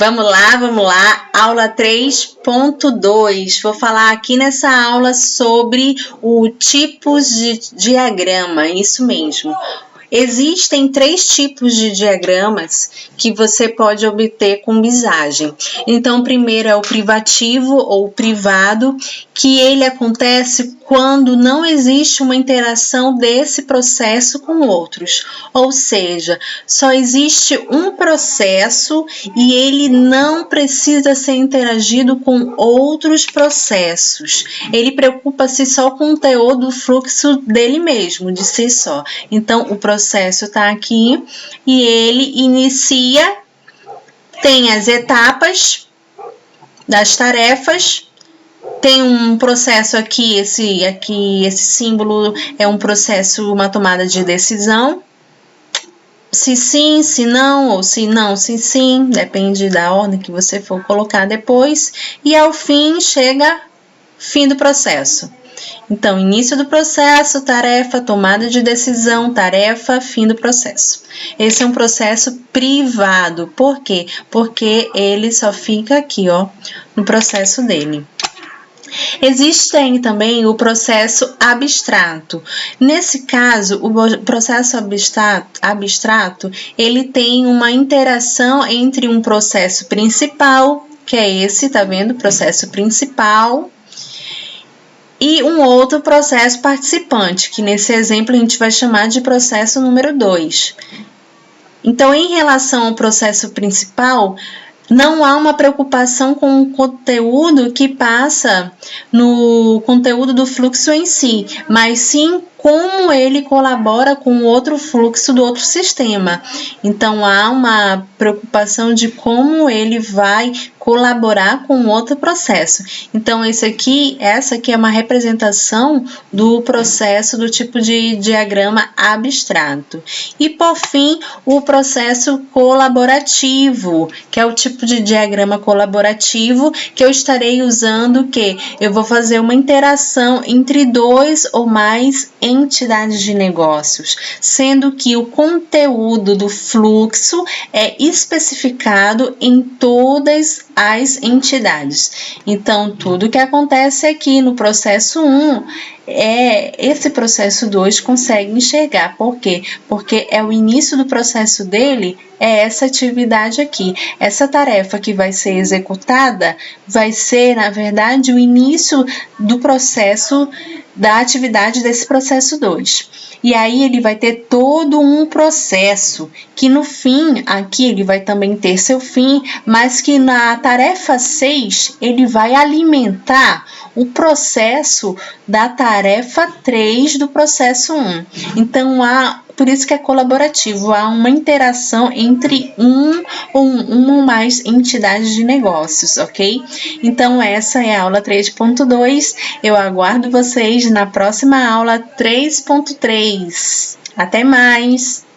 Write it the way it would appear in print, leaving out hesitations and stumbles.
Vamos lá, aula 3.2. Vou falar aqui nessa aula sobre o tipos de diagrama, isso mesmo. Existem 3 tipos de diagramas que você pode obter com bisagem. Então, o primeiro é o privativo ou privado, que ele acontece quando não existe uma interação desse processo com outros. Ou seja, só existe um processo e ele não precisa ser interagido com outros processos. Ele preocupa-se só com o teor do fluxo dele mesmo, de si só. Então, o processo está aqui e ele inicia, tem as etapas das tarefas, tem um processo aqui, esse símbolo é um processo, uma tomada de decisão. Se sim, se não, ou se não, se sim, depende da ordem que você for colocar depois. E ao fim, chega fim do processo. Então, início do processo, tarefa, tomada de decisão, tarefa, fim do processo. Esse é um processo privado. Por quê? Porque ele só fica aqui, ó, no processo dele. Existe também o processo abstrato. Nesse caso, o processo abstrato, ele tem uma interação entre um processo principal, que é esse, tá vendo? Processo principal, e um outro processo participante, que nesse exemplo a gente vai chamar de processo número 2. Então, em relação ao processo principal, não há uma preocupação com o conteúdo que passa no conteúdo do fluxo em si, mas sim como ele colabora com o outro fluxo do outro sistema. Então, há uma preocupação de como ele vai colaborar com outro processo. Então, essa aqui é uma representação do processo do tipo de diagrama abstrato. E, por fim, o processo colaborativo, que é o tipo de diagrama colaborativo que eu estarei usando, que eu vou fazer uma interação entre 2 ou mais entidades de negócios, sendo que o conteúdo do fluxo é especificado em todas as entidades. Então, tudo que acontece aqui no processo 1, esse processo 2 consegue enxergar. Por quê? Porque é o início do processo dele, é essa atividade aqui. Essa tarefa que vai ser executada vai ser, na verdade, o início do processo, da atividade desse processo 2. E aí ele vai ter todo um processo, que no fim, aqui ele vai também ter seu fim, mas que na tarefa 6, ele vai alimentar o processo da tarefa 3 do processo 1. Então, por isso que é colaborativo, há uma interação entre uma ou mais entidades de negócios, ok? Então, essa é a aula 3.2. Eu aguardo vocês na próxima aula 3.3. Até mais!